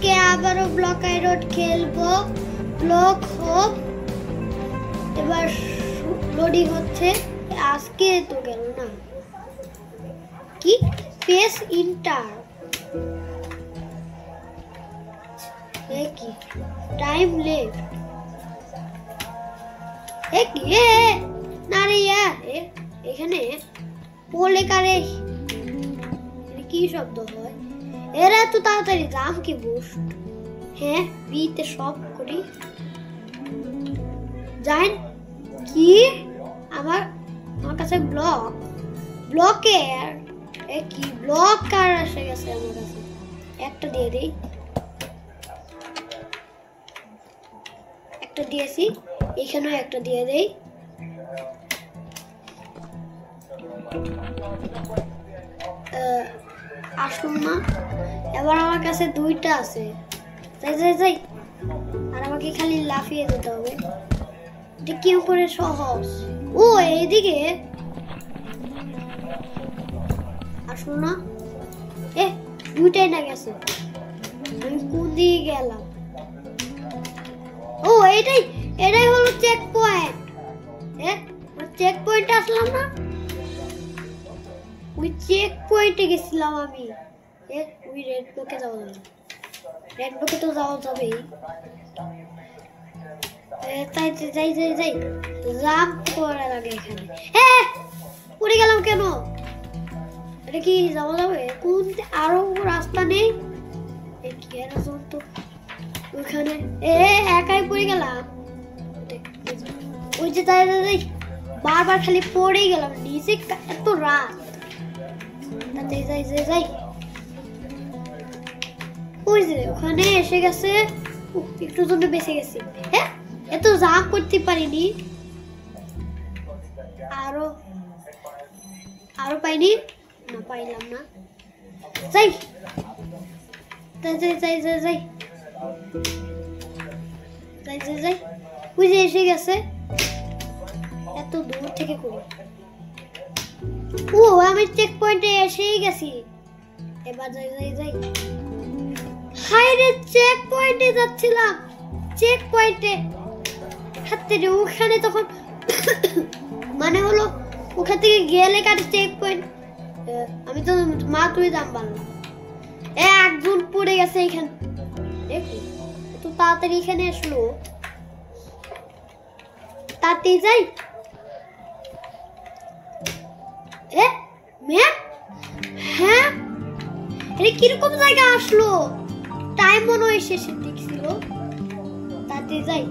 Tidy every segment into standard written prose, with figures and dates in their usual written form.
আজকে আবারও ব্লক আইরোড খেলবো। ব্লক হোপ এবার লোডিং হচ্ছে। আজকে তো গেল না কি স্পেস ইন্টার কি টাইম লেফট না রে এখানে বলে কারে কি শব্দ হয়? এরা তো তাড়াতাড়ি দাম কি বুস্ট। হ্যাঁ বিতে সব করি জান কি আমার কাছে ব্লকের কি ব্লক কার এসে গেছে আমার কাছে। একটা দিয়ে দেই, একটা দিয়েছি, এখানেও একটা দিয়ে দেই। আসুন না, এবার আমার কাছে দুইটা আছে। যাই আর আমাকে খালি লাফিয়ে যেতে হবে। এটা কি করে সহজ? ও এইদিকে আসুন না, দুইটাই না গেছে। আমি কোন দিকে গেলাম? ও এটাই হলো চেক পয়েন্ট। চেক পয়েন্টে আসলাম না, ওই চেক পয়েন্টে গেছিলাম আমি। ওই রেড ব্লকে যাওয়া যাবে, রেড ব্লকে তো যাওয়া যাবেই। যাই জাম্প করা লাগে এখানে। পড়ে গেলাম কেন? এটা কি যাওয়া যাবে? কোন আরো রাস্তা নেই? কি আর তো ওইখানে একাই পড়ে গেলাম। ওই যে যাই বারবার খালি পড়ে গেলাম নিচে। এত রাত যাই ওই যে ওখানে এসে গেছে। একটু জন্য বেঁচে গেছি। এত জাম্প করতে পারিনি। আরো পাইনি না, পাইলাম না। যাই ওই যে এসে গেছে। এত দূর থেকে করি। আমি চেক পয়েন্টে এসেই গেছি। এবার যাই হাই রে, চেক পয়েন্টে যাচ্ছিলাম। চেক পয়েন্টে হাতে ওখানে তখন মানে হলো ওখান থেকে গেলে কাটে চেক পয়েন্ট। আমি তো মাত্রই দাম বাড়লাম। একজন পড়ে গেছে এখানে। দেখো তো তাড়াতাড়ি এখানে আসলো। তাড়াতাড়ি যাই। হ্যাঁ এটা কিরকম জায়গা আসলো? টাইম মনে হয় শেষে দেখছিল। তাড়াতাড়ি যাই।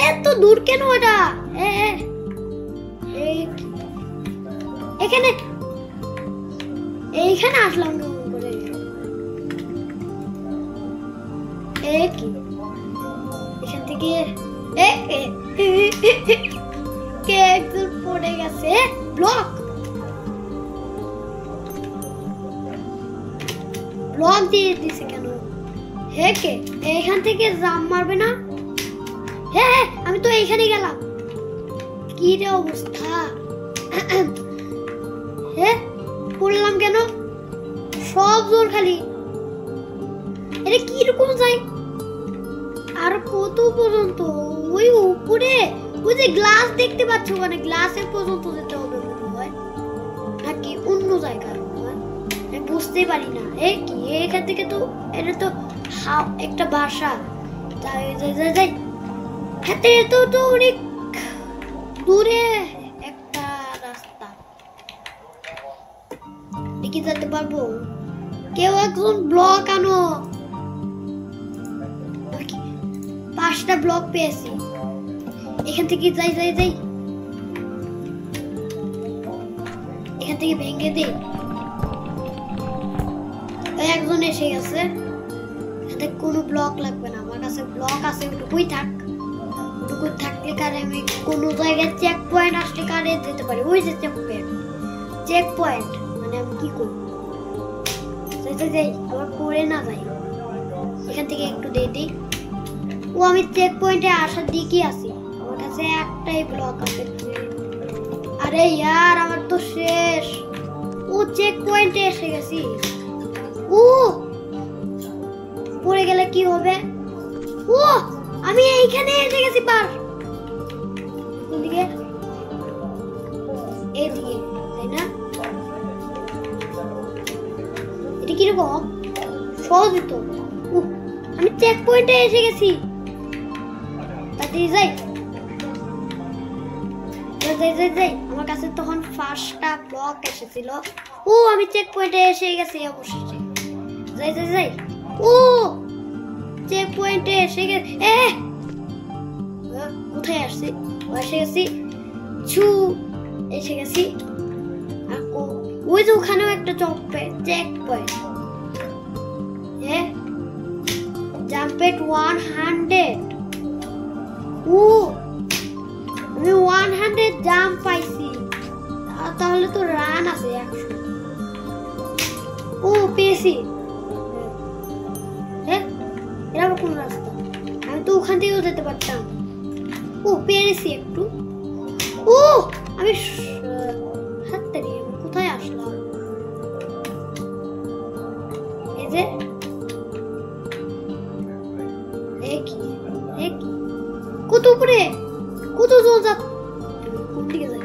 এত দূর কেন এটা? এইখানে আসলাম কেমন করে? কি এখান থেকে কে একজন পড়ে গেছে। ব্লক দিয়ে দিছে কেন? কে এখান থেকে জাম্প মারবে না? আমি তো এইখানে গেলাম। কি রে অবস্থা? পড়লাম কেন? সব জোর খালি। এটা কিরকম যাই? আর কত পর্যন্ত? ওই উপরে ওই যে গ্লাস দেখতে পাচ্ছ, মানে গ্লাসের পর্যন্ত যেতে হবে মনে হয়, নাকি অন্য জায়গায়? আমি বুঝতে পারি না। কি এখান থেকে তো এটা তো একটা বাসা। যাই হাতে তো অনেক দূরে একটা রাস্তা। দেখি যেতে পারবো? কেউ একজন ব্লক আনো। 5টা ব্লক পেয়েছি। এখান থেকে যাই এখান থেকে ভেঙে দেই। একজন এসে গেছে। এতে কোনো ব্লক লাগবে না, আমার কাছে ব্লক আছে। ওটুকুই থাকলে কারে আমি কোনো জায়গায় চেক পয়েন্ট আসলে কারে যেতে পারি। ওই যে চেক পয়েন্ট মানে আমি কি করব? যাই আবার পড়ে না যাই। এখান থেকে একটু দিই। আমি চেক পয়েন্টে আসার দিকে আছি। আমার কাছে একটাই ব্লক আছে। আরে यार আমার তো শেষ। চেক পয়েন্টে এসে গেছি। পড়ে গেলে কি হবে? ও আমি এইখানে এসে গেছি পার। কোনদিকে? এইদিকে, তাই না? এটা কিরকম? সহজই তো। আমি চেক পয়েন্টে এসে গেছি। তাড়াতাড়ি যাই। আমার কাছে তখন ফার্স্টটা ব্লক এসেছিল। ও আমি চেক পয়েন্টে এসে গেছি অবশেষে। যাই। ও চেক পয়েন্টে এসে গেছি। কোথায় আসছি? এসে গেছি। এসে গেছি। ওই যে ওখানেও একটা চেক পয়েন্ট। জাম্প এট 100। আমি 100 জাম্প পাইছি। তাহলে তো রান আছে 100। পেয়েছি। এরা কোন রাস্তা? আমি তো ওখান থেকেও যেতে পারতাম। পেরেছি একটু। আমি হাততালি। কোথায় আসলাম? এই যে কত উপরে, কত জল যা। কোন দিকে যাই?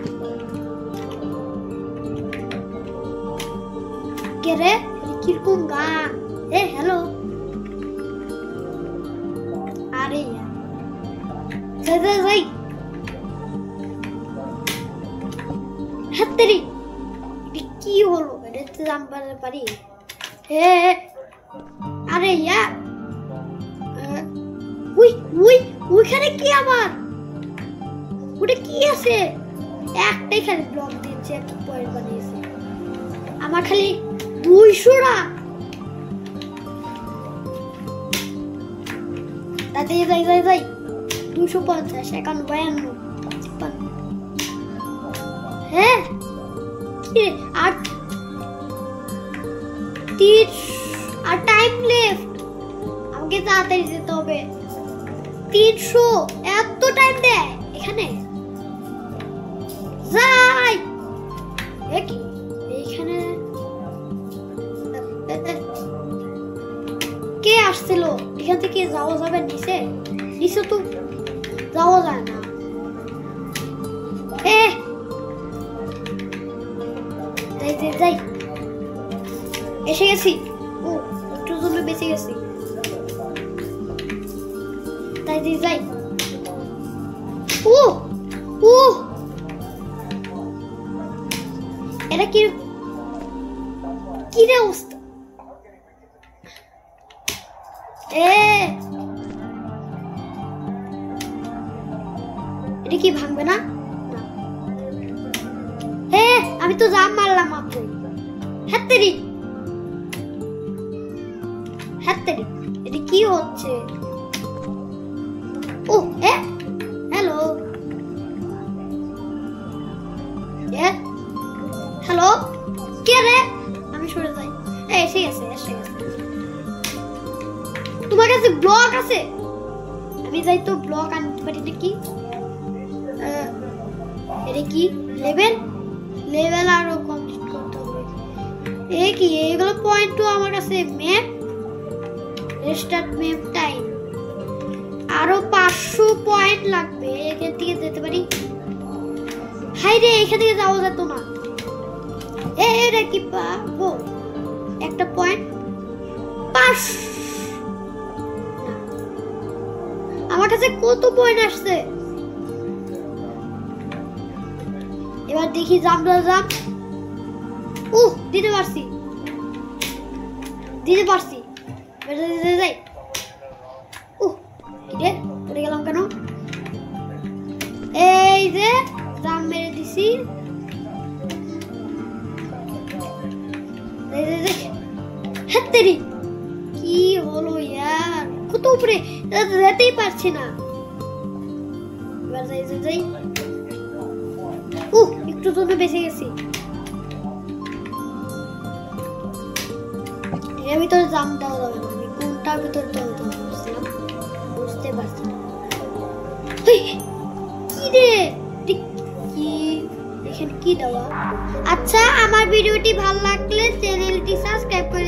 কে রে? কিরকম গান? হ্যালো। আরে যাই। হাততালি। কি হলো? এটা জানতে পারি? আরে ওইখানে কি আবার? ওটা কি আছে? একটাই খালি ব্লক দিয়েছে, একটা পয়েন্ট বানিয়েছে। আমার খালি 200টা। তাতে যাই 250, 51, 52। আর টাইম লেফট। আমাকে তাড়াতাড়ি যেতে হবে। 300 এত টাইম দেয় এখানে? যাই। এইখানে কে আসছিল? এখান থেকে যাওয়া যাবে নিচে? নিচে তো যাওয়া যায় না। যাই। এসে গেছি। একটু জন্য বেঁচে গেছি। তাই যাই। এটা কি রে অবস্থা? এটা কি ভাঙবে না? আমি তো জাম মারলাম মাত্র। হাততালি। এটা কি হচ্ছে? হ্যালো। হ্যালো কে রে? আমি সরে যাই। এসে গেছে। তোমার কাছে ব্লক আছে? আমি যাই তো ব্লক আনতে পারি নাকি? এটা কি লেভেল আরো কমপ্লিট করতে হবে। কি এগুলো পয়েন্ট তো আমার কাছে। Map restart map time. আরো 500 পয়েন্ট লাগবে। এখান থেকে যেতে পারি? হাই রে, এখান থেকে যাওয়া যেত না। এটা কি পাবো? একটা পয়েন্ট 5। আমার কাছে কত পয়েন্ট আসছে? এবার দেখি জাম্প। দিতে পারছি। যাই। পড়ে গেলাম কেন? এই যে জাম্প মেরে দিছি। হাততালি। কি হলো ইয়ার? কত উপরে যেতেই পারছি না। এবার যাই। একটু জন্য বেঁচে গেছি। এর ভিতরে জাম দেওয়া যাবে না। আমি কোনটার ভিতরে বুঝতে পারছি না। কি রে? এখানে কি দেওয়া? আচ্ছা, আমার ভিডিওটি ভালো লাগলে চ্যানেলটি সাবস্ক্রাইব করে